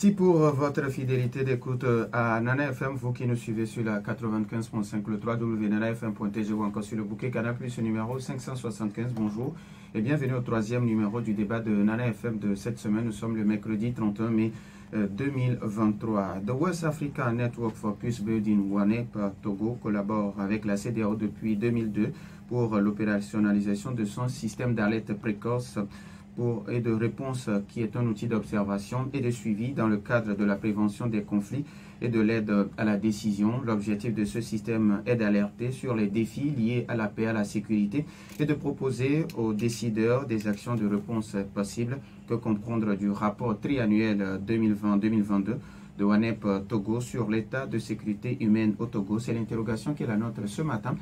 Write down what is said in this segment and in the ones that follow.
Merci pour votre fidélité d'écoute à Nana FM, vous qui nous suivez sur la 95.5, le www.nanafm.tg ou encore sur le bouquet Canal Plus numéro 575. Bonjour et bienvenue au troisième numéro du débat de Nana FM de cette semaine. Nous sommes le mercredi 31 mai 2023. The West Africa Network for Peace Building, WANEP Togo, collabore avec la CEDEAO depuis 2002 pour l'opérationnalisation de son système d'alerte précoce et de réponse qui est un outil d'observation et de suivi dans le cadre de la prévention des conflits et de l'aide à la décision. L'objectif de ce système est d'alerter sur les défis liés à la paix et à la sécurité et de proposer aux décideurs des actions de réponse possibles. Que comprendre du rapport triannuel 2020-2022 de WANEP Togo sur l'état de sécurité humaine au Togo? C'est l'interrogation qui est la nôtre ce matin.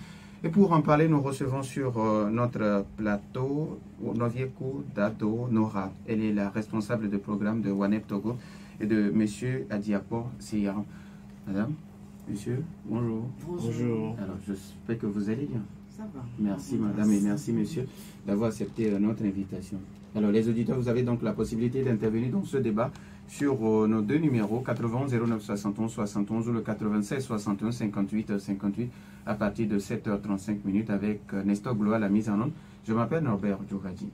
Et pour en parler, nous recevons sur notre plateau Novieku Dado Nora. Elle est la responsable de programme de WANEP Togo et de M. Adiapo Seyaran. Madame, monsieur, bonjour. Bonjour. Alors, j'espère que vous allez bien. Ça va. Merci madame et merci monsieur d'avoir accepté notre invitation. Alors les auditeurs, vous avez donc la possibilité d'intervenir dans ce débat sur nos deux numéros 91 09 71 71 ou le 96 61 58 58 à partir de 7h35 minutes avec Nestor Gloa à la mise en onde. Je m'appelle Norbert Djouradi.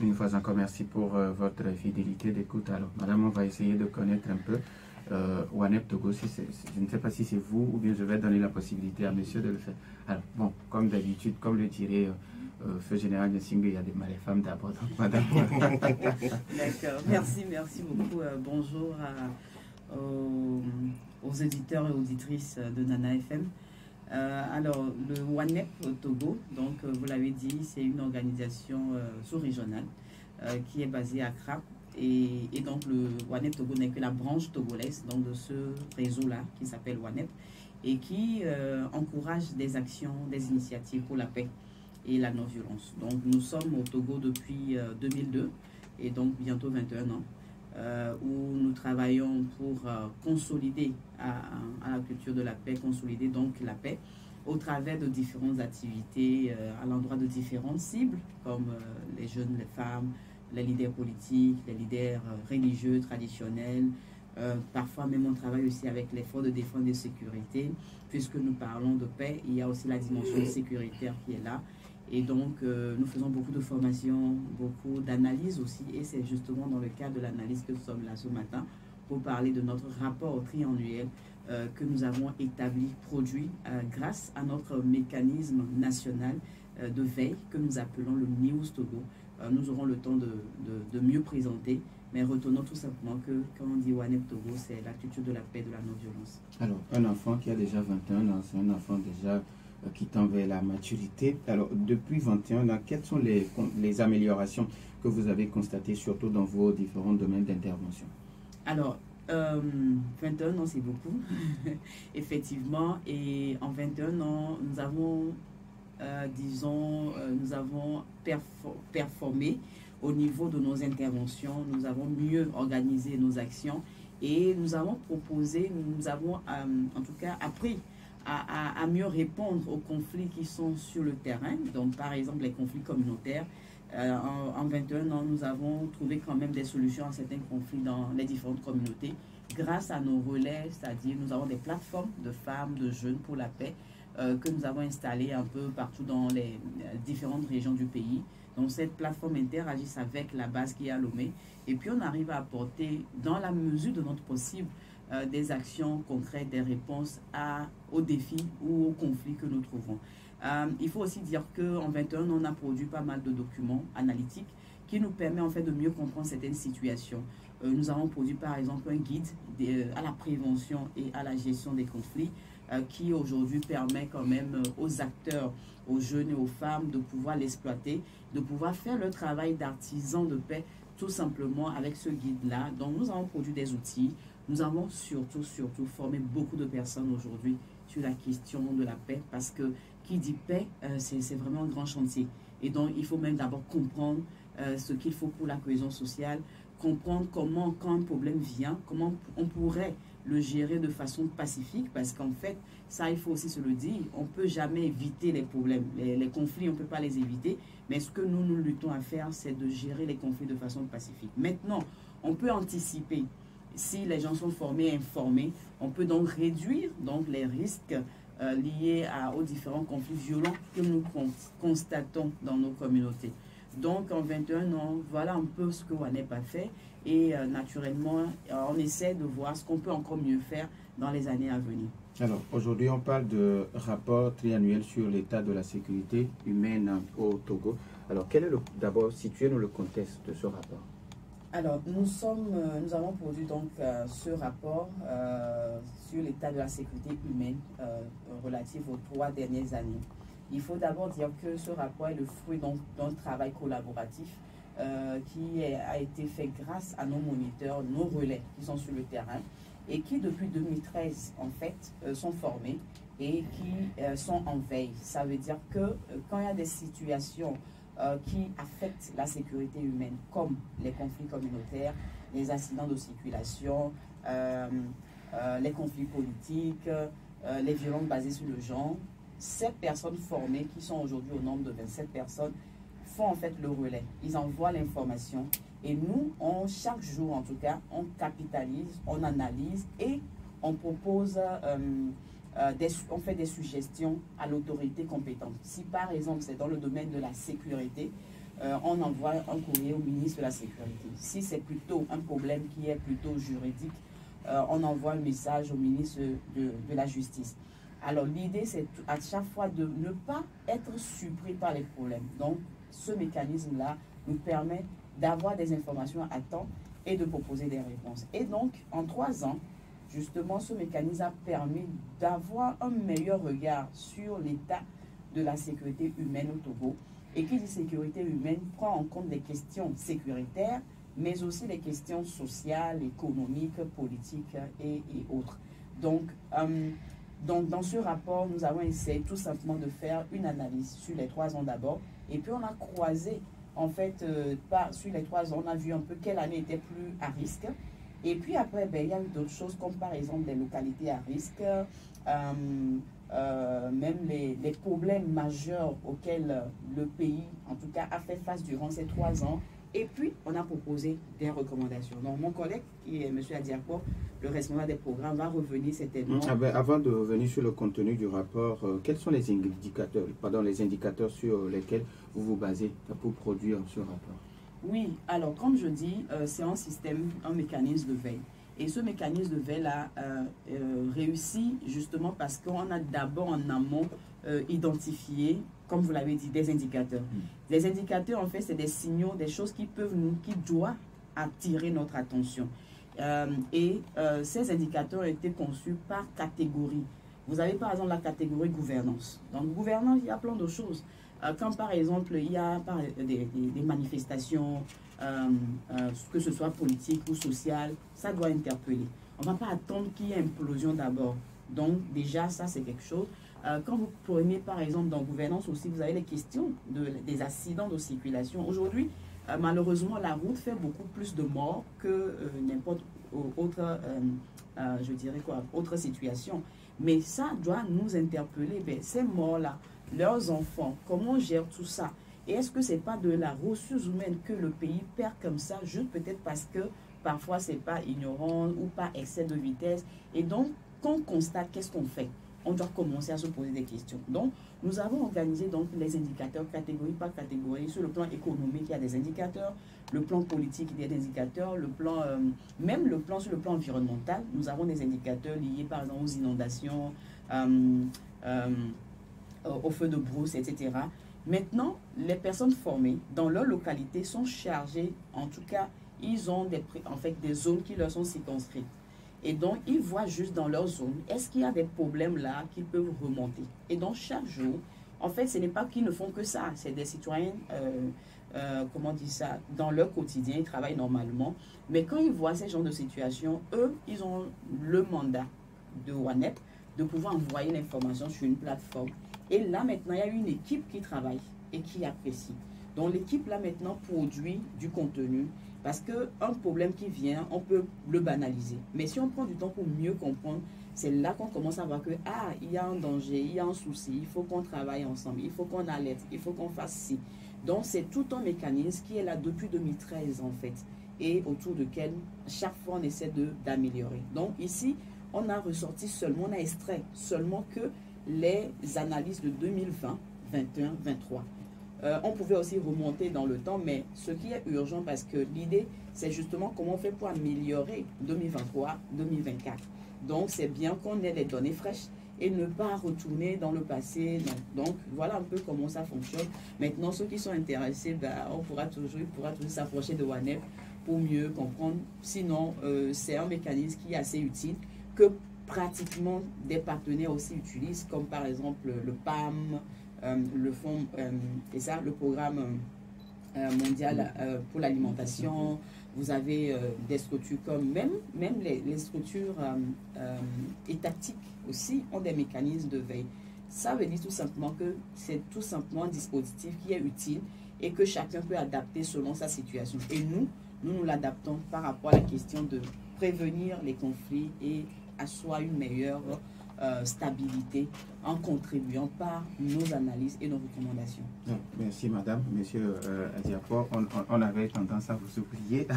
Une fois encore, merci pour votre fidélité d'écoute. Alors madame, on va essayer de connaître un peu WANEP Togo, je ne sais pas si c'est vous ou bien je vais donner la possibilité à monsieur de le faire. Alors bon, comme d'habitude, comme le dirait Feu Général de Singue, il y a des les femmes d'abord, donc madame. D'accord, merci beaucoup. Bonjour aux éditeurs et auditrices de Nana FM. Alors, le WANEP Togo, donc vous l'avez dit, c'est une organisation sous-régionale qui est basée à Accra. Et donc le WANEP Togo n'est que la branche togolaise donc de ce réseau-là qui s'appelle WANEP et qui encourage des actions, des initiatives pour la paix et la non-violence. Donc nous sommes au Togo depuis 2002 et donc bientôt 21 ans où nous travaillons pour consolider à la culture de la paix, consolider donc la paix au travers de différentes activités à l'endroit de différentes cibles comme les jeunes, les femmes, les leaders politiques, les leaders religieux, traditionnels. Parfois même on travaille aussi avec les forces de défense et de sécurité. Puisque nous parlons de paix, il y a aussi la dimension sécuritaire qui est là. Et donc nous faisons beaucoup de formations, beaucoup d'analyses aussi. Et c'est justement dans le cadre de l'analyse que nous sommes là ce matin pour parler de notre rapport triannuel que nous avons établi, produit grâce à notre mécanisme national de veille que nous appelons le News Togo. Nous aurons le temps de mieux présenter, mais retenons tout simplement que quand on dit WANEP Togo, c'est la culture de la paix, de la non-violence. Alors, un enfant qui a déjà 21 ans, c'est un enfant déjà qui tend vers la maturité. Alors, depuis 21 ans, quelles sont les améliorations que vous avez constatées, surtout dans vos différents domaines d'intervention? Alors, 21 ans, c'est beaucoup, effectivement, et en 21 ans, nous avons... nous avons performé au niveau de nos interventions, nous avons mieux organisé nos actions et nous avons proposé, nous avons en tout cas appris à mieux répondre aux conflits qui sont sur le terrain. Donc par exemple les conflits communautaires. En 21 ans, nous avons trouvé quand même des solutions à certains conflits dans les différentes communautés grâce à nos relais, c'est-à-dire nous avons des plateformes de femmes, de jeunes pour la paix que nous avons installé un peu partout dans les différentes régions du pays. Donc cette plateforme interagit avec la base qui est à Lomé et puis on arrive à apporter dans la mesure de notre possible des actions concrètes, des réponses aux défis ou aux conflits que nous trouvons. Il faut aussi dire qu'en 21 ans, on a produit pas mal de documents analytiques qui nous permet en fait de mieux comprendre certaines situations. Nous avons produit par exemple un guide à la prévention et à la gestion des conflits qui aujourd'hui permet quand même aux acteurs, aux jeunes et aux femmes de pouvoir l'exploiter, de pouvoir faire le travail d'artisan de paix tout simplement avec ce guide-là. Donc nous avons produit des outils, nous avons surtout formé beaucoup de personnes aujourd'hui sur la question de la paix parce que qui dit paix, c'est vraiment un grand chantier. Et donc il faut même d'abord comprendre ce qu'il faut pour la cohésion sociale, comprendre comment quand un problème vient, comment on pourrait le gérer de façon pacifique, parce qu'en fait, ça, il faut aussi se le dire, on ne peut jamais éviter les problèmes. Les conflits, on ne peut pas les éviter, mais ce que nous luttons à faire, c'est de gérer les conflits de façon pacifique. Maintenant, on peut anticiper. Si les gens sont formés et informés, on peut donc réduire donc, les risques liés aux différents conflits violents que nous constatons dans nos communautés. Donc, en 21 ans, voilà un peu ce que WANEP a fait. Et naturellement, on essaie de voir ce qu'on peut encore mieux faire dans les années à venir. Alors, aujourd'hui, on parle de rapport triannuel sur l'état de la sécurité humaine au Togo. Alors, quel est d'abord, situez-nous le contexte de ce rapport. Alors, nous avons produit donc ce rapport sur l'état de la sécurité humaine relatif aux 3 dernières années. Il faut d'abord dire que ce rapport est le fruit d'un travail collaboratif qui a été fait grâce à nos moniteurs, nos relais qui sont sur le terrain et qui depuis 2013 en fait sont formés et qui sont en veille. Ça veut dire que quand il y a des situations qui affectent la sécurité humaine comme les conflits communautaires, les accidents de circulation, les conflits politiques, les violences basées sur le genre, ces personnes formées qui sont aujourd'hui au nombre de 27 personnes font en fait le relais. Ils envoient l'information et nous, chaque jour en tout cas, on capitalise, on analyse et on propose, on fait des suggestions à l'autorité compétente. Si par exemple c'est dans le domaine de la sécurité, on envoie un courrier au ministre de la Sécurité. Si c'est plutôt un problème qui est plutôt juridique, on envoie un message au ministre de la Justice. Alors l'idée c'est à chaque fois de ne pas être surpris par les problèmes. Donc ce mécanisme-là nous permet d'avoir des informations à temps et de proposer des réponses. Et donc en 3 ans, justement ce mécanisme a permis d'avoir un meilleur regard sur l'état de la sécurité humaine au Togo. Et qui dit sécurité humaine prend en compte les questions sécuritaires, mais aussi les questions sociales, économiques, politiques et autres. Donc, dans ce rapport, nous avons essayé tout simplement de faire une analyse sur les 3 ans d'abord. Et puis, on a croisé, en fait, sur les 3 ans, on a vu un peu quelle année était plus à risque. Et puis après, il y a eu d'autres choses, comme par exemple des localités à risque, même les problèmes majeurs auxquels le pays, en tout cas, a fait face durant ces 3 ans. Et puis, on a proposé des recommandations. Donc, mon collègue, qui est M. Adiakpo, le responsable des programmes, va revenir certainement. Avant de revenir sur le contenu du rapport, quels sont les indicateurs sur lesquels vous vous basez pour produire ce rapport? Oui, alors, comme je dis, c'est un système, un mécanisme de veille. Et ce mécanisme de veille a réussi justement parce qu'on a d'abord en amont identifié, comme vous l'avez dit, des indicateurs. Les indicateurs, en fait, c'est des signaux, des choses qui doivent attirer notre attention. Ces indicateurs ont été conçus par catégorie. Vous avez par exemple la catégorie gouvernance. Dans gouvernance, il y a plein de choses. Quand par exemple, il y a des manifestations, que ce soit politique ou sociale, ça doit interpeller. On ne va pas attendre qu'il y ait implosion d'abord. Donc déjà, ça c'est quelque chose. Quand vous prenez par exemple dans gouvernance aussi, vous avez les questions des accidents de circulation. Aujourd'hui, malheureusement, la route fait beaucoup plus de morts que n'importe autre, autre situation. Mais ça doit nous interpeller. Ces morts-là, leurs enfants, comment on gère tout ça? Et est-ce que ce n'est pas de la ressource humaine que le pays perd comme ça, juste peut-être parce que parfois ce n'est pas ignorant ou pas excès de vitesse? Et donc, quand on constate, qu'est-ce qu'on fait? On doit commencer à se poser des questions. Donc, nous avons organisé donc les indicateurs catégorie par catégorie. Sur le plan économique, il y a des indicateurs. Le plan politique, il y a des indicateurs. Même sur le plan environnemental, nous avons des indicateurs liés par exemple aux inondations, aux feux de brousse, etc. Maintenant, les personnes formées dans leur localité sont chargées, en tout cas, ils ont des zones qui leur sont circonscrites. Et donc, ils voient juste dans leur zone, est-ce qu'il y a des problèmes là qu'ils peuvent remonter? Et donc, chaque jour, en fait, ce n'est pas qu'ils ne font que ça, c'est des citoyens, dans leur quotidien, ils travaillent normalement. Mais quand ils voient ces genres de situations, eux, ils ont le mandat de WANEP de pouvoir envoyer l'information sur une plateforme. Et là, maintenant, il y a une équipe qui travaille et qui apprécie. Donc l'équipe là maintenant produit du contenu parce qu'un problème qui vient, on peut le banaliser. Mais si on prend du temps pour mieux comprendre, c'est là qu'on commence à voir que, ah, il y a un danger, il y a un souci, il faut qu'on travaille ensemble, il faut qu'on alerte, il faut qu'on fasse ci. Donc c'est tout un mécanisme qui est là depuis 2013 en fait, et autour duquel chaque fois on essaie d'améliorer. Donc ici, on a ressorti seulement, on a extrait seulement que les analyses de 2020, 21, 23. On pouvait aussi remonter dans le temps, mais ce qui est urgent, parce que l'idée, c'est justement comment on fait pour améliorer 2023, 2024. Donc, c'est bien qu'on ait les données fraîches et ne pas retourner dans le passé. Donc, voilà un peu comment ça fonctionne. Maintenant, ceux qui sont intéressés, ben, il pourra toujours s'approcher de WANEP pour mieux comprendre. Sinon, c'est un mécanisme qui est assez utile, que pratiquement des partenaires aussi utilisent, comme par exemple le PAM, le fonds, et ça, le programme mondial pour l'alimentation. Vous avez des structures comme même les structures étatiques aussi ont des mécanismes de veille. Ça veut dire tout simplement que c'est tout simplement un dispositif qui est utile et que chacun peut adapter selon sa situation. Et nous l'adaptons par rapport à la question de prévenir les conflits et asseoir une meilleure stabilité en contribuant par nos analyses et nos recommandations. Merci madame, monsieur Adiapo, on avait tendance à vous oublier.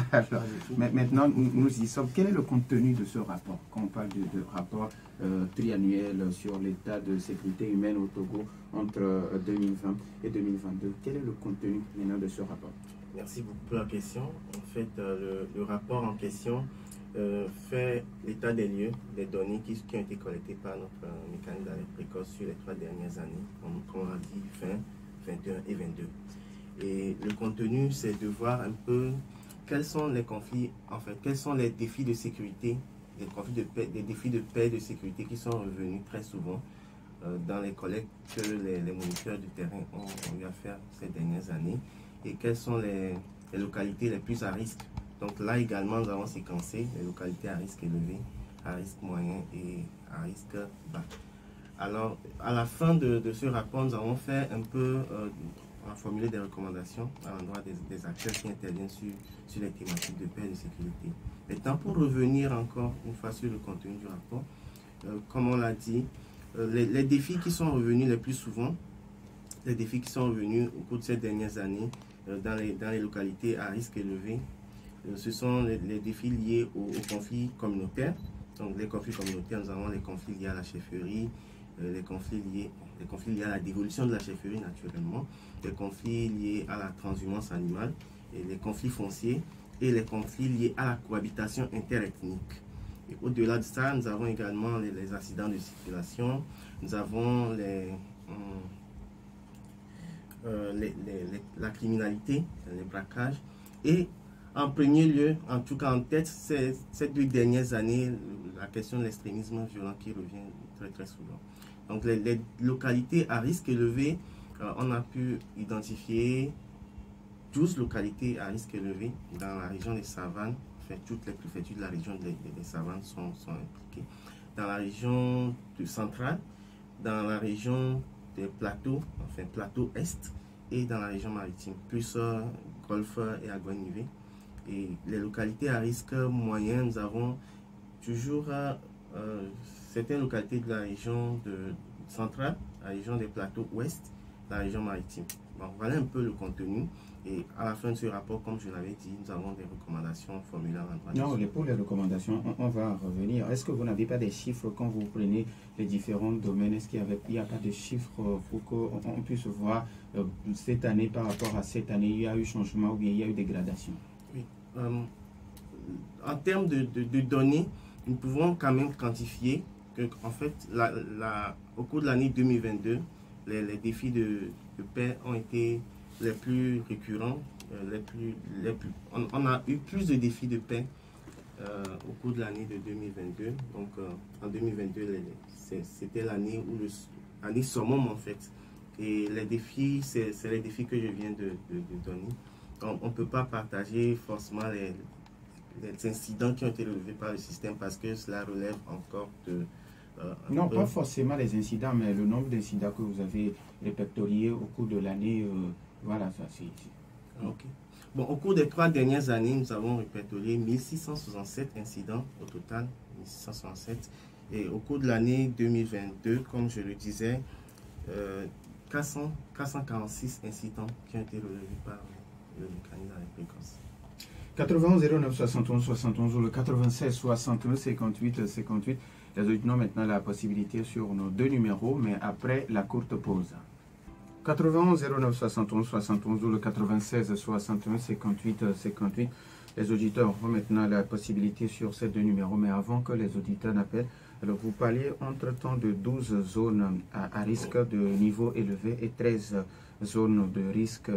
Mais maintenant nous y sommes. Quel est le contenu de ce rapport? Quand on parle de rapport triannuel sur l'état de sécurité humaine au Togo entre 2020 et 2022, quel est le contenu maintenant de ce rapport? Merci beaucoup pour la question. En fait, le rapport en question fait l'état des lieux, des données qui ont été collectées par notre mécanisme d'alerte précoce sur les 3 dernières années, comme on a dit, 20, 21 et 22. Et le contenu, c'est de voir un peu quels sont les conflits, en fait, quels sont les défis de sécurité, les conflits de paix, des défis de paix et de sécurité qui sont revenus très souvent dans les collectes que les moniteurs du terrain ont eu à faire ces dernières années, et quelles sont les localités les plus à risque. Donc là également, nous avons séquencé les localités à risque élevé, à risque moyen et à risque bas. Alors, à la fin de ce rapport, nous avons fait un peu, on a formulé des recommandations à l'endroit des acteurs qui interviennent sur les thématiques de paix et de sécurité. Maintenant, pour revenir encore une fois sur le contenu du rapport, comme on l'a dit, les défis qui sont revenus les plus souvent, les défis qui sont revenus au cours de ces dernières années dans les localités à risque élevé, ce sont les défis liés aux conflits communautaires. Donc les conflits communautaires, nous avons les conflits liés à la chefferie, les conflits liés à la dévolution de la chefferie naturellement, les conflits liés à la transhumance animale, et les conflits fonciers et les conflits liés à la cohabitation interethnique. Et au-delà de ça, nous avons également les accidents de circulation, nous avons la criminalité, les braquages, et en premier lieu, en tout cas en tête, ces 2 dernières années, la question de l'extrémisme violent qui revient très très souvent. Donc les localités à risque élevé, on a pu identifier 12 localités à risque élevé dans la région des Savanes. Enfin, toutes les préfectures de la région des Savanes sont impliquées. Dans la région centrale, dans la région des plateaux, enfin plateau est, et dans la région maritime, plus Golfe et Aguanivé. Et les localités à risque moyen, nous avons toujours certaines localités de la région centrale, la région des plateaux ouest, la région maritime. Donc voilà un peu le contenu. Et à la fin de ce rapport, comme je l'avais dit, nous avons des recommandations formulées à l'endroit. Non, pour les recommandations, on va revenir. Est-ce que vous n'avez pas des chiffres quand vous prenez les différents domaines? Est-ce qu'il n'y a pas de chiffres pour qu'on puisse voir cette année par rapport à cette année, il y a eu changement ou bien il y a eu dégradation? Oui. En termes de données, nous pouvons quand même quantifier que, en fait, au cours de l'année 2022, les défis de paix ont été les plus récurrents. On a eu plus de défis de paix au cours de l'année de 2022. Donc, en 2022, c'était l'année où l'année summum, en fait. Et les défis, c'est les défis que je viens de donner. Donc, on ne peut pas partager forcément les incidents qui ont été relevés par le système parce que cela relève encore de... non, pas forcément les incidents, mais le nombre d'incidents que vous avez répertoriés au cours de l'année Voilà, ça c'est... Ok. Bon, au cours des 3 dernières années, nous avons répertorié 1667 incidents au total, 1667. Et au cours de l'année 2022, comme je le disais, 446 incidents qui ont été relevés par le mécanisme d'alerte précoce. 91 09 71 71 ou le 96 61 58 58. Les auditeurs ont maintenant la possibilité sur nos 2 numéros, mais après la courte pause. 91 09 71 71 ou le 96 61 58 58. Les auditeurs ont maintenant la possibilité sur ces 2 numéros, mais avant que les auditeurs n'appellent, alors vous parliez entre-temps de 12 zones à risque de niveau élevé et 13 zones de risque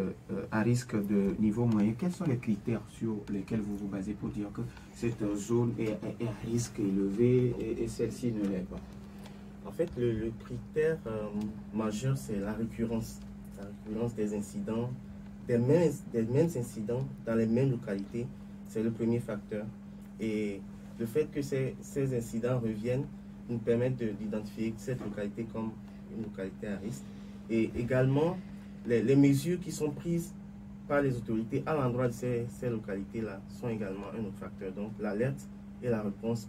à risque de niveau moyen. Quels sont les critères sur lesquels vous vous basez pour dire que cette zone est à risque élevé et celle-ci ne l'est pas? En fait, le critère majeur, c'est la récurrence des incidents, des mêmes incidents dans les mêmes localités. C'est le premier facteur. Et le fait que ces incidents reviennent nous permet d'identifier cette localité comme une localité à risque. Et également, les mesures qui sont prises par les autorités à l'endroit de ces localités-là sont également un autre facteur. Donc, l'alerte et la réponse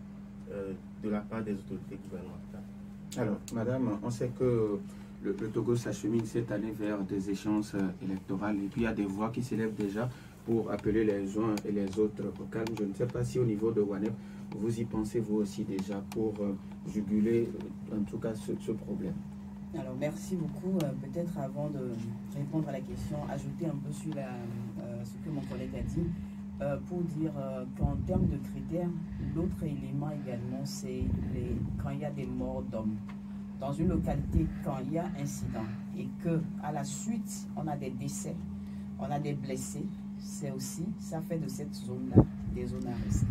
de la part des autorités gouvernementales. Alors, madame, on sait que le Togo s'achemine cette année vers des échéances électorales et puis il y a des voix qui s'élèvent déjà pour appeler les uns et les autres au calme. Je ne sais pas si au niveau de WANEP, vous y pensez vous aussi déjà pour juguler en tout cas ce problème. Alors merci beaucoup. Peut-être avant de répondre à la question, ajouter un peu sur ce que mon collègue a dit, pour dire qu'en termes de critères, l'autre élément également, c'est quand il y a des morts d'hommes. Dans une localité, quand il y a incident et que à la suite, on a des décès, on a des blessés, ça fait de cette zone-là des zones à risque,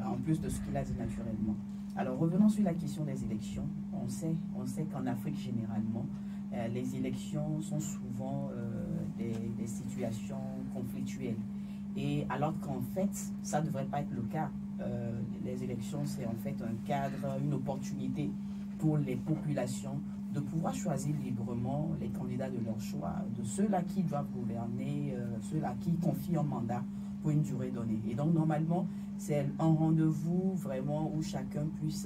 en plus de ce qu'il a dit naturellement. Alors revenons sur la question des élections. On sait qu'en Afrique généralement, les élections sont souvent des situations conflictuelles. Et alors qu'en fait, ça ne devrait pas être le cas. Les élections, c'est en fait un cadre, une opportunité pour les populations de pouvoir choisir librement les candidats de leur choix, de ceux-là qui doivent gouverner, ceux-là qui confient un mandat pour une durée donnée. Et donc, normalement, c'est un rendez-vous vraiment où chacun puisse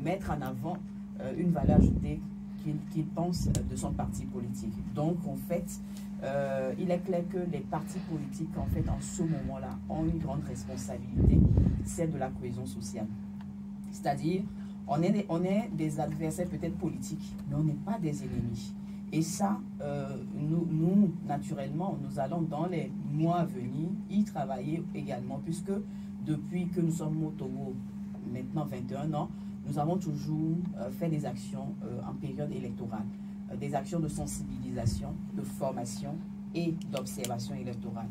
mettre en avant une valeur ajoutée qu'il pense de son parti politique. Donc, en fait, il est clair que les partis politiques, en fait, en ce moment-là, ont une grande responsabilité, celle de la cohésion sociale. C'est-à-dire, on est des adversaires peut-être politiques, mais on n'est pas des ennemis. Et ça, nous, naturellement, nous allons dans les mois à venir y travailler également, puisque depuis que nous sommes au Togo, maintenant 21 ans, nous avons toujours fait des actions en période électorale, des actions de sensibilisation, de formation et d'observation électorale.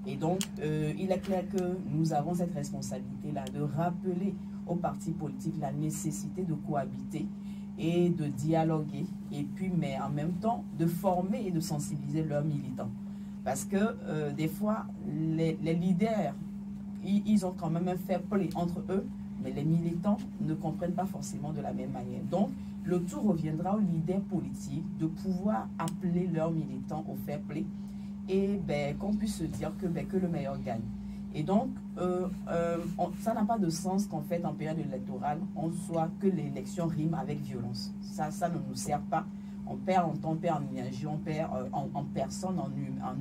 Et donc, il est clair que nous avons cette responsabilité-là de rappeler aux partis politiques la nécessité de cohabiter et de dialoguer, et puis, mais en même temps, de former et de sensibiliser leurs militants. Parce que des fois, les leaders, ils ont quand même un fair play entre eux, mais les militants ne comprennent pas forcément de la même manière. Donc, le tout reviendra aux leaders politiques de pouvoir appeler leurs militants au fair play et qu'on puisse se dire que le meilleur gagne. Et donc, ça n'a pas de sens qu'en fait, en période électorale, on soit que l'élection rime avec violence. Ça ne nous sert pas. On perd en temps, on perd en énergie, on perd en personne, en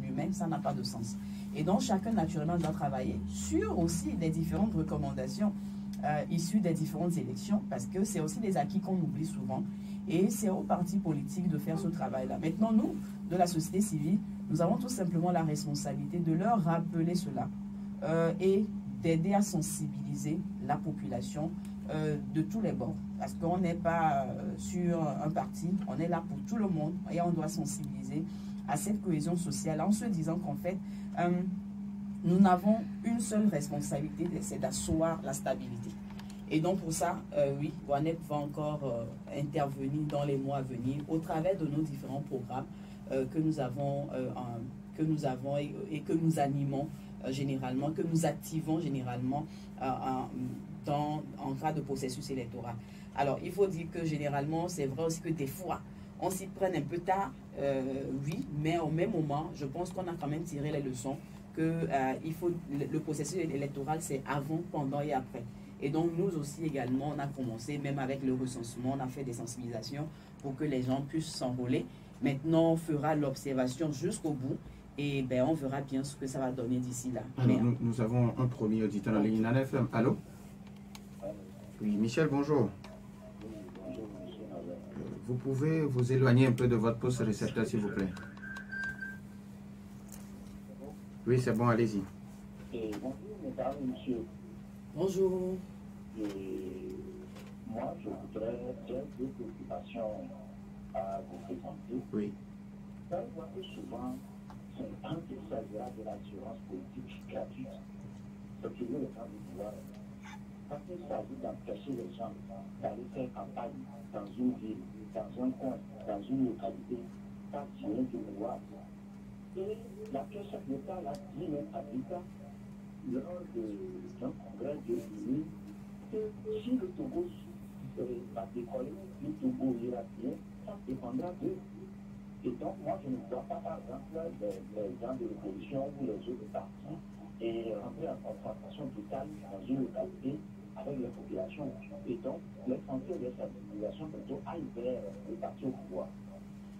humain. Ça n'a pas de sens. Et donc, chacun, naturellement, doit travailler sur aussi les différentes recommandations issues des différentes élections, parce que c'est aussi des acquis qu'on oublie souvent. Et c'est aux partis politiques de faire ce travail-là. Maintenant, nous, de la société civile, nous avons tout simplement la responsabilité de leur rappeler cela. Et d'aider à sensibiliser la population de tous les bords. Parce qu'on n'est pas sur un parti, on est là pour tout le monde et on doit sensibiliser à cette cohésion sociale en se disant qu'en fait, nous n'avons une seule responsabilité, c'est d'asseoir la stabilité. Et donc pour ça, oui, WANEP va encore intervenir dans les mois à venir au travers de nos différents programmes que nous avons et que nous animons généralement, que nous activons généralement en cas de processus électoral. Alors, il faut dire que généralement, c'est vrai aussi que des fois, on s'y prenne un peu tard, oui, mais au même moment, je pense qu'on a quand même tiré les leçons que le processus électoral, c'est avant, pendant et après. Et donc, nous aussi également, on a commencé, même avec le recensement, on a fait des sensibilisations pour que les gens puissent s'enrôler. Maintenant, on fera l'observation jusqu'au bout et ben, on verra bien ce que ça va donner d'ici là. Alors, nous avons un premier auditeur en ligne. Nana FM, allô? Oui, Michel, bonjour. Vous pouvez vous éloigner un peu de votre poste récepteur, s'il vous plaît. Oui, c'est bon, allez-y. Bonjour, mesdames et messieurs. Bonjour. Moi, je voudrais deux préoccupations à vous présenter. Oui. On voit que souvent, quand il s'agira de l'assurance politique gratuite, c'est toujours le temps du pouvoir. Quand il s'agit d'empêcher les gens d'aller faire campagne dans une ville, dans un coin, dans une localité, pas tirer du pouvoir. Et la pièce d'État l'a dit même à l'État lors d'un congrès de l'UNI que si le Togo va décoller, le Togo ira bien, ça dépendra d'eux. Et donc, moi, je ne vois pas, par exemple, les gens de l'opposition ou les autres partis et rentrer en confrontation totale dans une localité avec la population. Et donc, l'essentiel de cette population plutôt aille vers le parti au pouvoir.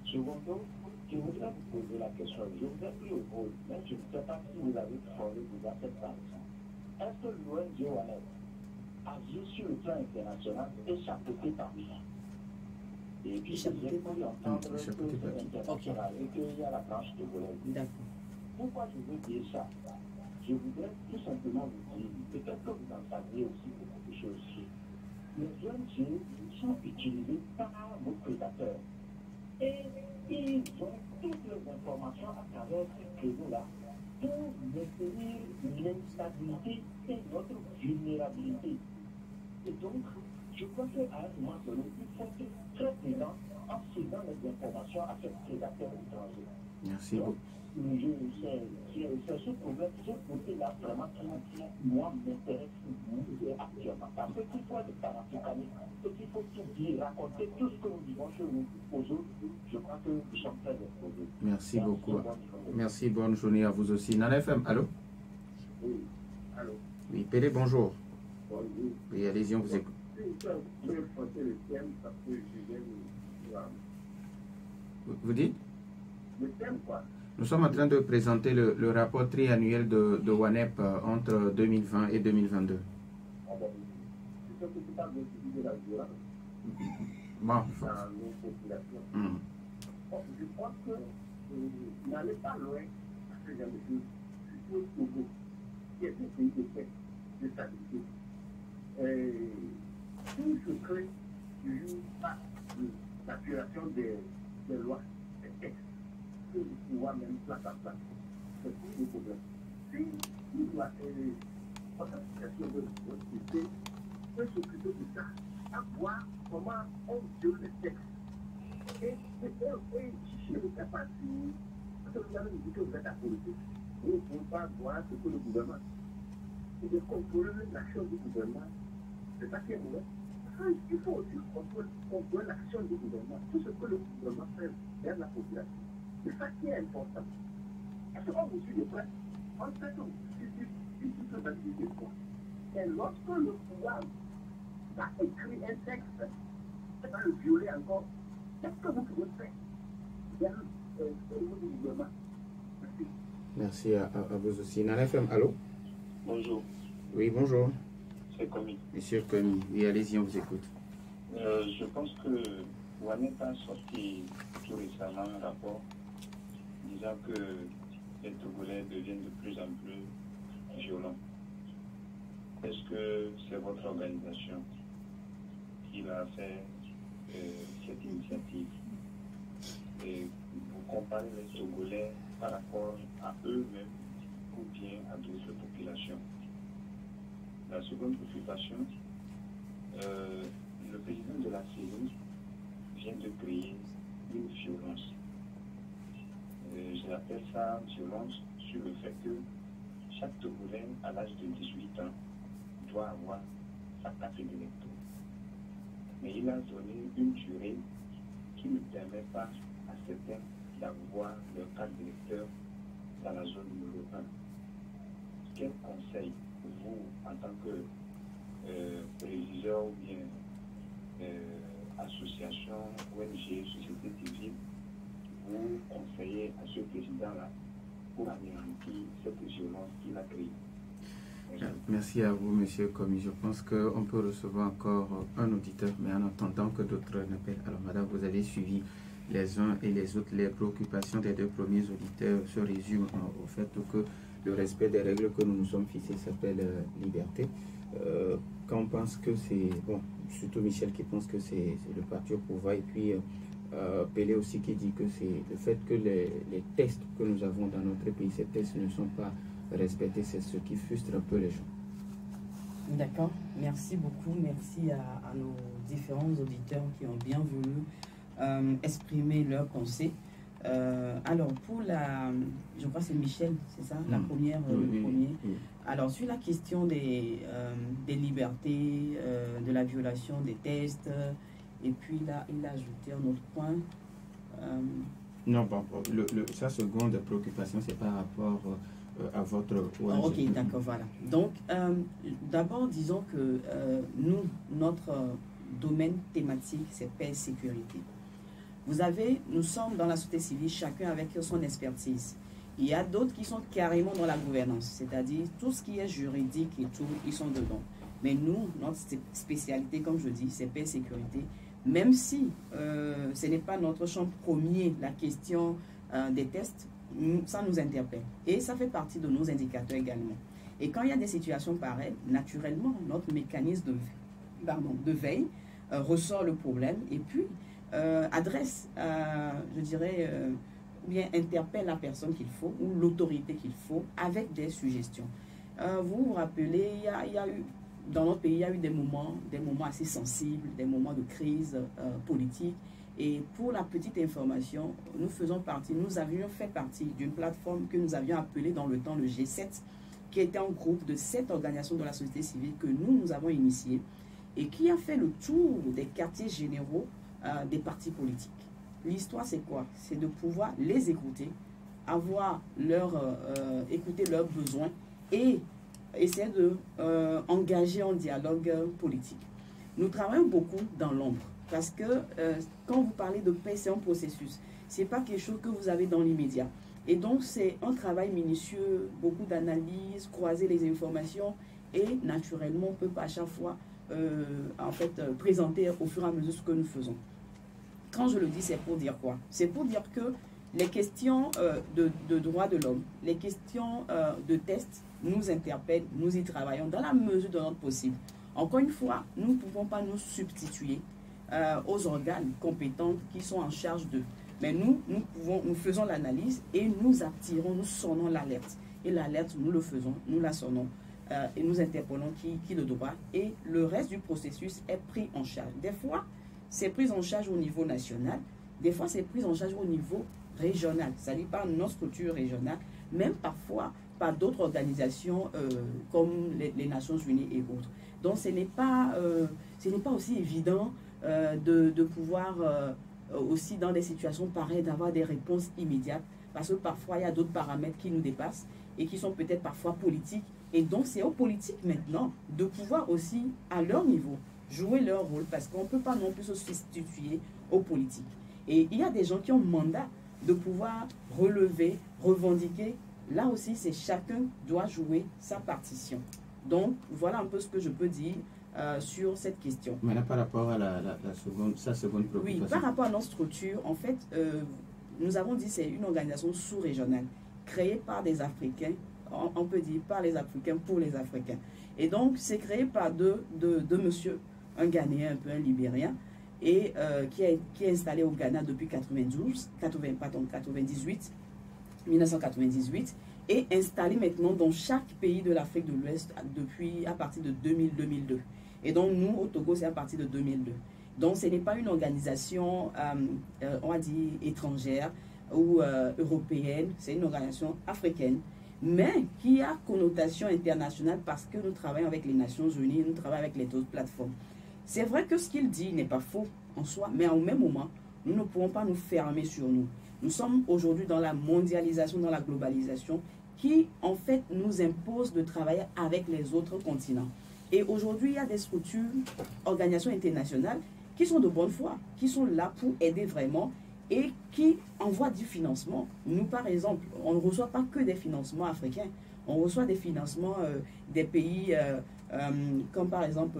Secondo, je voudrais vous poser la question. Je vous ai pris au rôle, mais je ne sais pas si vous avez formé déjà cette partie. Est-ce que l'ONG ONEF agit sur le plan international et chapeauté par lui? Et puis, j'ai pu entendre que c'est international et qu'il y a la branche de volet. Pourquoi je veux dire ça? Je voudrais tout simplement vous dire, peut-être que vous en saviez aussi beaucoup de choses. Les ONG sont utilisés par nos prédateurs. Et ils ont toutes les informations à travers ces créneaux-là pour maintenir l'instabilité et notre vulnérabilité. Et donc, je crois qu'à un moment donné, il faut être très prudent en cédant les informations à ces prédateurs étrangers. Merci beaucoup. C'est ce problème, ce côté-là, vraiment, qui, moi, m'intéresse actuellement. Parce qu'il faut être panafricaniste, et qu'il faut tout dire, raconter tout ce que nous vivons chez nous aux autres. Je crois que nous sommes très exposés. Merci beaucoup. Merci, bonne journée à vous aussi. Nana FM, allô? Oui, allô? Oui, Pélé, bonjour. Bonjour. Oui, allez-y, on vous écoute. Vous dites? Le thème, quoi? Nous sommes en train de présenter le rapport triannuel de WANEP entre 2020 et 2022. Ah bon, c'est ce que tu parles de la violence bon, dans nos populations. Bon, je pense que n'allez pas loin à ce genre de choses, surtout au Togo, qui est un pays de paix, de stabilité. Tout se crée toujours par la violation des lois, des textes, que le pouvoir même place en place. C'est tout le problème. Si notre association de notre société peut s'occuper de ça, à voir comment on viole les textes. Et si je ne sais pas si, parce que vous avez dit que vous êtes à politique, vous ne pouvez pas voir ce que le gouvernement, et de contrôler l'action du gouvernement, c'est ça qui est mauvais. Il faut aussi contrôler l'action du gouvernement, tout ce que le gouvernement fait vers la population. C'est ça qui est important. Parce qu'on vous suit de près, on sait que si vous faites des fois. Et lorsque le pouvoir va écrire un texte, et va le violer encore, qu'est-ce que vous pouvez faire vers le niveau du gouvernement? Merci. Merci à vous aussi. Nana FM, allô? Bonjour. Oui, bonjour. C'est Commis. Monsieur Commis, oui, allez-y, on vous écoute. Je pense que WANEP a sorti tout récemment un rapport disant que les Togolais deviennent de plus en plus violents. Est-ce que c'est votre organisation qui a fait cette initiative? Et vous comparez les Togolais par rapport à eux-mêmes ou bien à d'autres populations? La seconde préoccupation, le président de la CENI vient de créer une violence. Je l'appelle ça violence sur le fait que chaque Togolais à l'âge de 18 ans doit avoir sa carte d'électeur. Mais il a donné une durée qui ne permet pas à certains d'avoir leur carte d'électeur dans la zone numéro 1. Quel conseil, vous, en tant que préviseur ou bien association, ONG, société civile, vous conseillez à ce président-là pour anéantir cette violence qu'il a créée? Merci à vous, monsieur Commis. Je pense qu'on peut recevoir encore un auditeur, mais en attendant que d'autres n'appellent. Alors, madame, vous avez suivi les uns et les autres. Les préoccupations des deux premiers auditeurs se résument au fait que le respect des règles que nous nous sommes fixées s'appelle liberté. Quand on pense que c'est, bon, surtout Michel qui pense que c'est le parti au pouvoir, et puis Pelé aussi qui dit que c'est le fait que les tests que nous avons dans notre pays, ces tests ne sont pas respectés, c'est ce qui frustre un peu les gens. D'accord, merci beaucoup, merci à nos différents auditeurs qui ont bien voulu exprimer leurs pensées. Alors pour je crois que c'est Michel, c'est ça, la première, le premier. Alors sur la question des libertés, de la violation des tests, et puis là il a ajouté un autre point. Non, bon, sa seconde préoccupation c'est par rapport à votre ONG. Ok, d'accord, voilà. Donc d'abord disons que notre domaine thématique c'est paix et sécurité. Nous sommes dans la société civile, chacun avec son expertise. Il y a d'autres qui sont carrément dans la gouvernance, c'est-à-dire tout ce qui est juridique et tout, ils sont dedans. Mais nous, notre spécialité, comme je dis, c'est paix et sécurité. Même si ce n'est pas notre champ premier, la question des tests, ça nous interpelle. Et ça fait partie de nos indicateurs également. Et quand il y a des situations pareilles, naturellement, notre mécanisme de veille ressort le problème et puis adresse, je dirais, ou bien interpelle la personne qu'il faut ou l'autorité qu'il faut avec des suggestions. Vous vous rappelez, il y a eu, dans notre pays, il y a eu des moments assez sensibles, des moments de crise politique. Et pour la petite information, nous avions fait partie d'une plateforme que nous avions appelée dans le temps le G7, qui était un groupe de 7 organisations de la société civile que nous avons initié et qui a fait le tour des quartiers généraux des partis politiques. L'histoire, c'est quoi? C'est de pouvoir les écouter, écouter leurs besoins et essayer de engager en dialogue politique. Nous travaillons beaucoup dans l'ombre parce que quand vous parlez de paix, c'est un processus. Ce n'est pas quelque chose que vous avez dans l'immédiat. Et donc, c'est un travail minutieux, beaucoup d'analyses, croiser les informations et naturellement, on ne peut pas à chaque fois présenter au fur et à mesure ce que nous faisons. Quand je le dis, c'est pour dire quoi? C'est pour dire que les questions de droits de l'homme, les questions de tests nous interpellent, nous y travaillons dans la mesure de notre possible. Encore une fois, nous ne pouvons pas nous substituer aux organes compétents qui sont en charge d'eux. Mais nous faisons l'analyse et nous attirons, nous sonnons l'alerte. Et l'alerte, nous le faisons, nous la sonnons et nous interpellons qui le doit. Et le reste du processus est pris en charge. Des fois, c'est pris en charge au niveau national. Des fois, c'est pris en charge au niveau régional, c'est-à-dire par notre structure régionale, même parfois par d'autres organisations comme les Nations Unies et autres. Donc, ce n'est pas aussi évident de pouvoir aussi dans des situations pareilles d'avoir des réponses immédiates parce que parfois il y a d'autres paramètres qui nous dépassent et qui sont peut-être parfois politiques et donc c'est aux politiques maintenant de pouvoir aussi à leur niveau jouer leur rôle parce qu'on ne peut pas non plus se substituer aux politiques et il y a des gens qui ont mandat de pouvoir relever, revendiquer. Là aussi c'est chacun doit jouer sa partition. Donc voilà un peu ce que je peux dire sur cette question. Mais là, par rapport à sa seconde préoccupation. Oui, par rapport à notre structure, en fait, nous avons dit que c'est une organisation sous-régionale créée par des Africains, on peut dire par les Africains pour les Africains. Et donc, c'est créé par deux monsieur, un Ghanéen, un peu un Libérien, et qui est installé au Ghana depuis 1998, et installé maintenant dans chaque pays de l'Afrique de l'Ouest à partir de 2002. Et donc, nous, au Togo, c'est à partir de 2002. Donc, ce n'est pas une organisation, on va dire, étrangère ou européenne. C'est une organisation africaine, mais qui a connotation internationale parce que nous travaillons avec les Nations Unies, nous travaillons avec les autres plateformes. C'est vrai que ce qu'il dit n'est pas faux en soi, mais au même moment, nous ne pourrons pas nous fermer sur nous. Nous sommes aujourd'hui dans la mondialisation, dans la globalisation, qui en fait nous impose de travailler avec les autres continents. Et aujourd'hui, il y a des structures, organisations internationales qui sont de bonne foi, qui sont là pour aider vraiment et qui envoient du financement. Nous, par exemple, on ne reçoit pas que des financements africains, on reçoit des financements des pays comme par exemple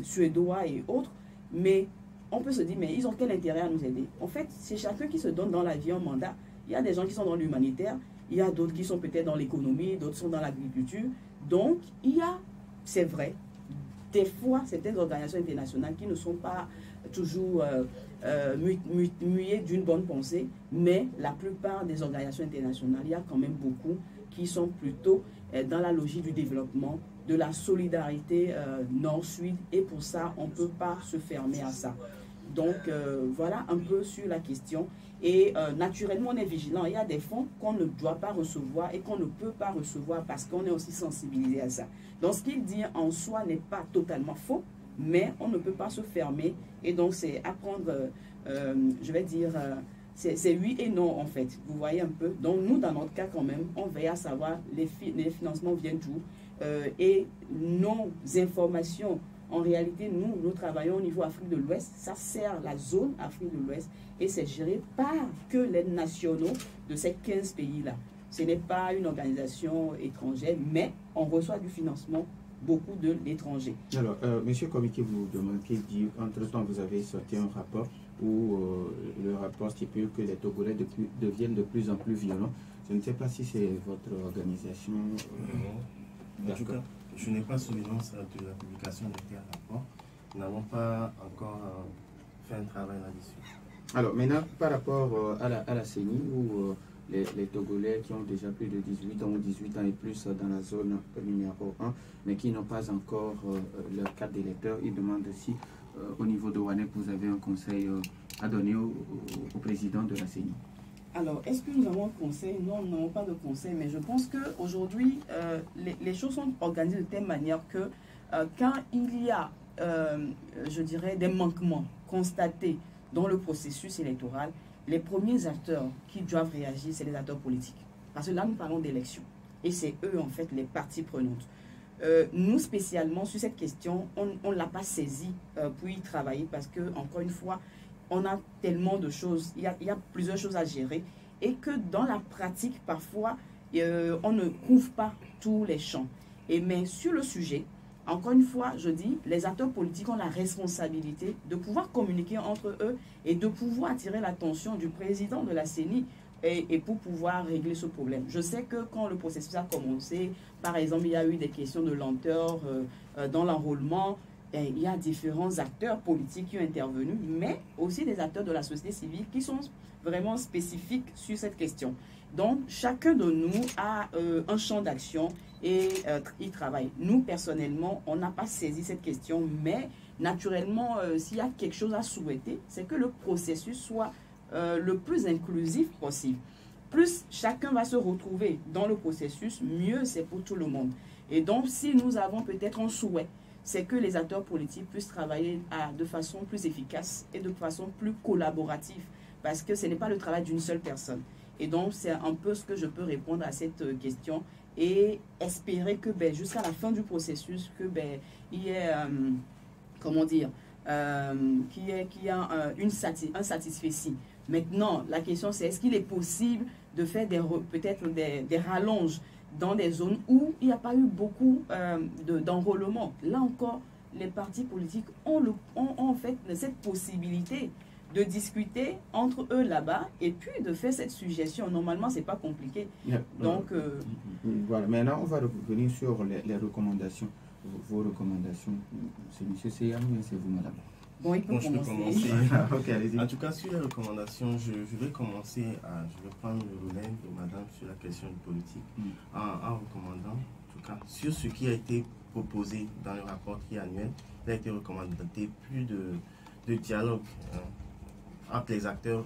suédois et autres, mais on peut se dire, mais ils ont quel intérêt à nous aider? En fait, c'est chacun qui se donne dans la vie un mandat. Il y a des gens qui sont dans l'humanitaire, il y a d'autres qui sont peut-être dans l'économie, d'autres sont dans l'agriculture. Donc, il y a, c'est vrai, des fois, certaines organisations internationales qui ne sont pas toujours muyées d'une bonne pensée, mais la plupart des organisations internationales, il y a quand même beaucoup qui sont plutôt dans la logique du développement, de la solidarité nord-sud, et pour ça, on ne peut pas se fermer à ça. Donc, voilà un peu sur la question. Et naturellement, on est vigilant. Il y a des fonds qu'on ne doit pas recevoir et qu'on ne peut pas recevoir parce qu'on est aussi sensibilisé à ça. Donc, ce qu'il dit en soi n'est pas totalement faux, mais on ne peut pas se fermer. Et donc, c'est apprendre, je vais dire, c'est oui et non, en fait. Vous voyez un peu. Donc, nous, dans notre cas, quand même, on veille à savoir les financements viennent d'où. Et nos informations, en réalité, nous travaillons au niveau Afrique de l'Ouest. Ça sert la zone Afrique de l'Ouest et c'est géré par que les nationaux de ces 15 pays-là. Ce n'est pas une organisation étrangère, mais on reçoit du financement beaucoup de l'étranger. Alors, M. Komiki vous demande, qui dit, entre-temps, vous avez sorti un rapport où le rapport stipule que les Togolais deviennent de plus en plus violents. Je ne sais pas si c'est votre organisation. En tout cas, je n'ai pas souvenance de la publication de tel rapport. Nous n'avons pas encore fait un travail là-dessus. Alors maintenant, par rapport à la CENI, où les Togolais qui ont déjà plus de 18 ans ou 18 ans et plus dans la zone numéro 1, mais qui n'ont pas encore leur carte d'électeur, ils demandent si au niveau de WANEC, vous avez un conseil à donner au président de la CENI. Alors, est-ce que nous avons un conseil? Non, nous n'avons pas de conseil, mais je pense qu'aujourd'hui, les choses sont organisées de telle manière que quand il y a, je dirais, des manquements constatés dans le processus électoral, les premiers acteurs qui doivent réagir, c'est les acteurs politiques. Parce que là, nous parlons d'élections. Et c'est eux, en fait, les parties prenantes. Nous, spécialement, sur cette question, on ne l'a pas saisi pour y travailler parce que, encore une fois, on a tellement de choses, il y a plusieurs choses à gérer et que dans la pratique, parfois, on ne couvre pas tous les champs. Mais sur le sujet, encore une fois, je dis, les acteurs politiques ont la responsabilité de pouvoir communiquer entre eux et de pouvoir attirer l'attention du président de la CENI et pour pouvoir régler ce problème. Je sais que quand le processus a commencé, par exemple, il y a eu des questions de lenteur dans l'enrôlement. Il y a différents acteurs politiques qui ont intervenu, mais aussi des acteurs de la société civile qui sont vraiment spécifiques sur cette question. Donc, chacun de nous a un champ d'action et il travaille. Nous, personnellement, on n'a pas saisi cette question, mais naturellement, s'il y a quelque chose à souhaiter, c'est que le processus soit le plus inclusif possible. Plus chacun va se retrouver dans le processus, mieux c'est pour tout le monde. Et donc, si nous avons peut-être un souhait, c'est que les acteurs politiques puissent travailler de façon plus efficace et de façon plus collaborative, parce que ce n'est pas le travail d'une seule personne. Et donc, c'est un peu ce que je peux répondre à cette question et espérer que jusqu'à la fin du processus, il y ait, comment dire, qu'il y a un satisfecit. Maintenant, la question c'est, est-ce qu'il est possible de faire peut-être des rallonges dans des zones où il n'y a pas eu beaucoup d'enrôlement? Là encore, les partis politiques ont en fait cette possibilité de discuter entre eux là-bas et puis de faire cette suggestion. Normalement, ce n'est pas compliqué. Donc, voilà. Maintenant, on va revenir sur les recommandations. Vos recommandations. C'est M. Seyam ou c'est vous, madame? Bon, il peut commencer. Okay, allez-y. En tout cas, sur les recommandations, je vais commencer je vais prendre le relais de madame sur la question politique en recommandant, en tout cas, sur ce qui a été proposé dans le rapport triannuel, il a été recommandé plus de dialogue entre les acteurs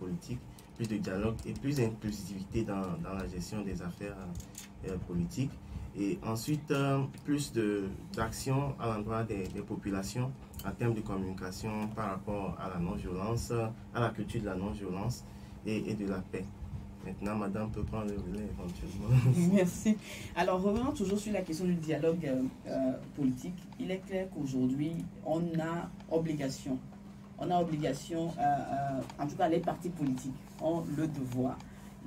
politiques, plus de dialogue et plus d'inclusivité dans la gestion des affaires politiques. Et ensuite, plus d'action à l'endroit des populations en termes de communication par rapport à la non-violence, à la culture de la non-violence et de la paix. Maintenant, madame peut prendre le relais éventuellement. Merci. Alors, revenons toujours sur la question du dialogue politique. Il est clair qu'aujourd'hui, on a obligation, en tout cas les partis politiques ont le devoir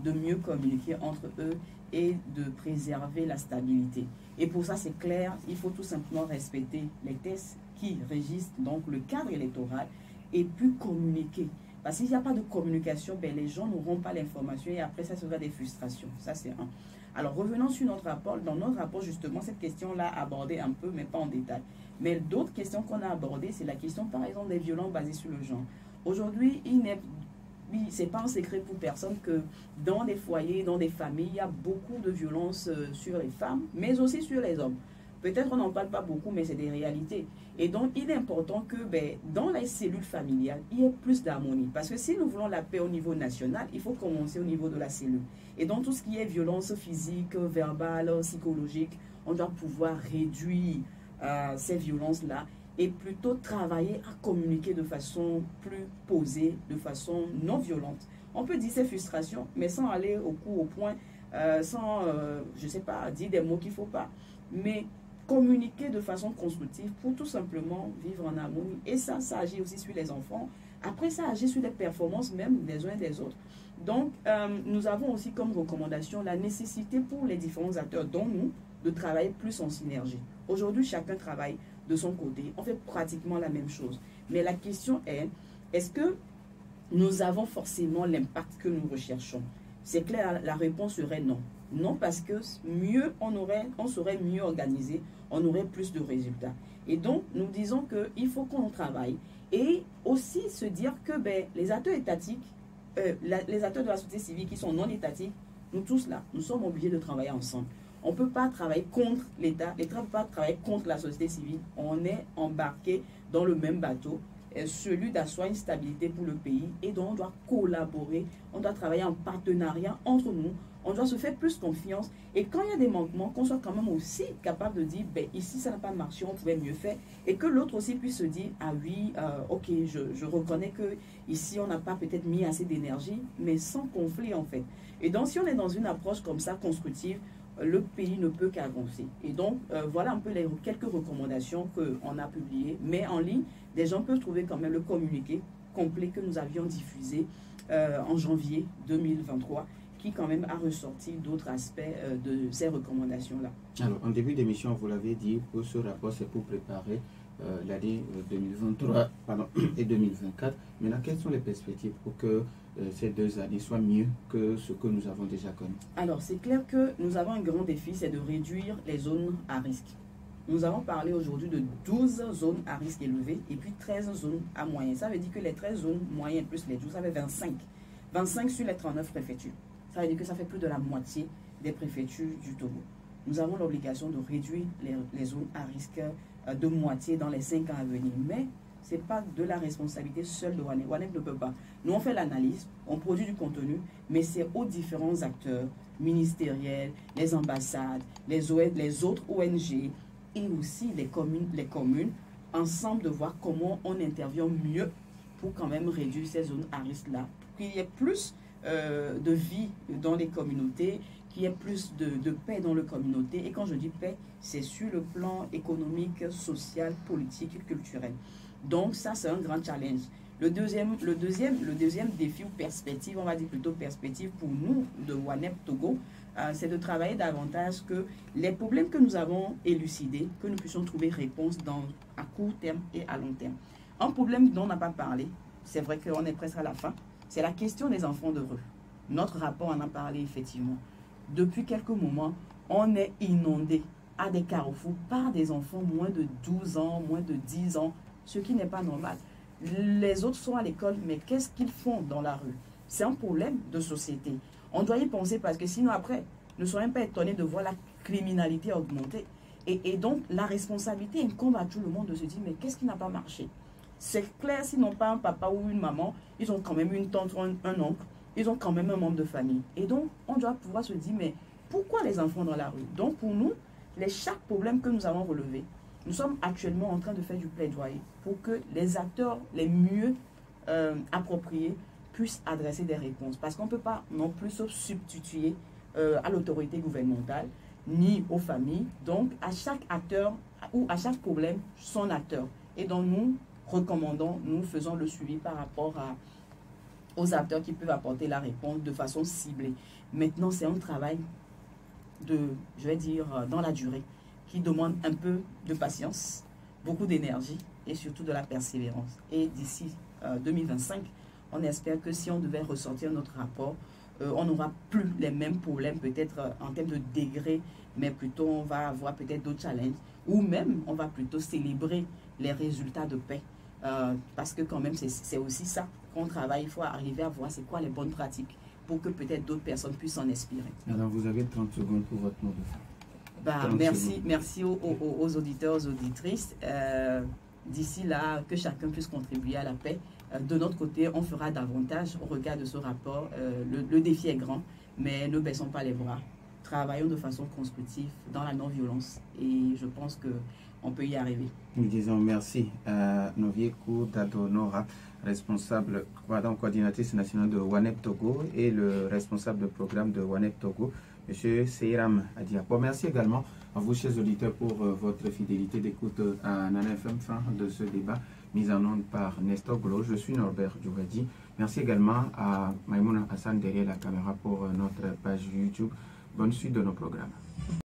de mieux communiquer entre eux et de préserver la stabilité. Et pour ça, c'est clair, il faut tout simplement respecter les textes qui régissent donc le cadre électoral et puis communiquer. Parce qu'il n'y a pas de communication, ben, les gens n'auront pas l'information et après ça sera des frustrations. Ça, c'est un. Alors, revenons sur notre rapport. Dans notre rapport, justement, cette question-là abordée un peu, mais pas en détail. Mais d'autres questions qu'on a abordées, c'est la question, par exemple, des violences basées sur le genre. Aujourd'hui, ce n'est pas un secret pour personne que dans des foyers, dans des familles, il y a beaucoup de violences sur les femmes, mais aussi sur les hommes. Peut-être on n'en parle pas beaucoup, mais c'est des réalités. Et donc, il est important que dans les cellules familiales, il y ait plus d'harmonie. Parce que si nous voulons la paix au niveau national, il faut commencer au niveau de la cellule. Et donc, tout ce qui est violence physique, verbale, psychologique, on doit pouvoir réduire ces violences-là et plutôt travailler à communiquer de façon plus posée, de façon non violente. On peut dire ces frustrations, mais sans aller au coup, au point, sans, je ne sais pas, dire des mots qu'il ne faut pas. Mais communiquer de façon constructive pour tout simplement vivre en harmonie. Et ça agit aussi sur les enfants. Après, ça agit sur les performances même des uns et des autres. Donc, nous avons aussi comme recommandation la nécessité pour les différents acteurs, dont nous, de travailler plus en synergie. Aujourd'hui, chacun travaille de son côté. On fait pratiquement la même chose. Mais la question est-ce que nous avons forcément l'impact que nous recherchons? C'est clair, la réponse serait non. Non, parce que mieux on serait mieux organisé, on aurait plus de résultats. Et donc, nous disons qu'il faut qu'on travaille et aussi se dire que les acteurs étatiques, les acteurs de la société civile qui sont non étatiques, nous tous là, nous sommes obligés de travailler ensemble. On ne peut pas travailler contre l'État, l'État ne peut pas travailler contre la société civile. On est embarqué dans le même bateau, celui d'asseoir une stabilité pour le pays, et donc on doit collaborer, on doit travailler en partenariat entre nous, on doit se faire plus confiance, et quand il y a des manquements, qu'on soit quand même aussi capable de dire, ici ça n'a pas marché, on pouvait mieux faire, et que l'autre aussi puisse se dire, ah oui, ok, je reconnais que ici on n'a pas peut-être mis assez d'énergie, mais sans conflit en fait. Et donc si on est dans une approche comme ça, constructive, le pays ne peut qu'avancer. Et donc, voilà un peu quelques recommandations qu'on a publiées, mais en ligne, des gens peuvent trouver quand même le communiqué complet que nous avions diffusé en janvier 2023, qui quand même a ressorti d'autres aspects de ces recommandations-là. Alors, en début d'émission, vous l'avez dit, pour ce rapport, c'est pour préparer l'année 2023 et 2024. Maintenant, quelles sont les perspectives pour que ces 2 années soient mieux que ce que nous avons déjà connu? Alors, c'est clair que nous avons un grand défi, c'est de réduire les zones à risque. Nous avons parlé aujourd'hui de 12 zones à risque élevé et puis 13 zones à moyen. Ça veut dire que les 13 zones moyennes plus les 12, ça fait 25. 25 sur les 39 préfectures. Ça veut dire que ça fait plus de la moitié des préfectures du Togo. Nous avons l'obligation de réduire les zones à risque de moitié dans les 5 ans à venir. Mais ce n'est pas de la responsabilité seule de WANEP. WANEP ne peut pas. Nous, on fait l'analyse, on produit du contenu, mais c'est aux différents acteurs ministériels, les ambassades, les autres ONG et aussi les communes, ensemble de voir comment on intervient mieux pour quand même réduire ces zones à risque-là. Pour qu'il y ait plus de vie dans les communautés, qu'il y ait plus de paix dans les communautés. Et quand je dis paix, c'est sur le plan économique, social, politique et culturel. Donc ça, c'est un grand challenge. Le deuxième défi ou perspective, on va dire plutôt perspective pour nous de WANEP Togo, c'est de travailler davantage que les problèmes que nous avons élucidés, que nous puissions trouver réponse à court terme et à long terme. Un problème dont on n'a pas parlé, c'est vrai qu'on est presque à la fin, c'est la question des enfants de rue. Notre rapport en a parlé effectivement. Depuis quelques moments, on est inondé à des carrefours par des enfants moins de 12 ans, moins de 10 ans, ce qui n'est pas normal. Les autres sont à l'école, mais qu'est-ce qu'ils font dans la rue? C'est un problème de société. On doit y penser parce que sinon après, ne soyons pas étonnés de voir la criminalité augmenter. Et donc, la responsabilité incombe à tout le monde de se dire, mais qu'est-ce qui n'a pas marché? C'est clair, s'ils n'ont pas un papa ou une maman, ils ont quand même une tante ou un oncle, ils ont quand même un membre de famille. Et donc, on doit pouvoir se dire, mais pourquoi les enfants dans la rue? Donc, pour nous, chaque problème que nous avons relevé, nous sommes actuellement en train de faire du plaidoyer pour que les acteurs les mieux appropriés puissent adresser des réponses. Parce qu'on ne peut pas non plus se substituer à l'autorité gouvernementale ni aux familles. Donc, à chaque acteur ou à chaque problème, son acteur. Et donc, nous recommandons, nous faisons le suivi par rapport aux acteurs qui peuvent apporter la réponse de façon ciblée. Maintenant, c'est un travail je vais dire, dans la durée, qui demande un peu de patience, beaucoup d'énergie et surtout de la persévérance. Et d'ici 2025, on espère que si on devait ressortir notre rapport, on n'aura plus les mêmes problèmes peut-être en termes de degré, mais plutôt on va avoir peut-être d'autres challenges, ou même on va plutôt célébrer les résultats de paix. Parce que quand même, c'est aussi ça qu'on travaille. Il faut arriver à voir c'est quoi les bonnes pratiques pour que peut-être d'autres personnes puissent s'en inspirer. Alors, vous avez 30 secondes pour votre mot de fin. Merci aux auditeurs, aux auditrices. D'ici là, que chacun puisse contribuer à la paix. De notre côté, on fera davantage au regard de ce rapport. Le défi est grand, mais ne baissons pas les bras. Travaillons de façon constructive dans la non-violence et je pense qu'on peut y arriver. Nous disons merci à Noviekou Dadonora, responsable, coordinatrice nationale de WANEP Togo et le responsable de programme de WANEP Togo, M. Seiram Adia. Bon, merci également à vous, chers auditeurs, pour votre fidélité d'écoute à Nana FM, fin de ce débat mis en onde par Nestor Glo. Je suis Norbert Djouredi. Merci également à Maïmouna Hassan derrière la caméra pour notre page YouTube. Bonne suite de nos programmes.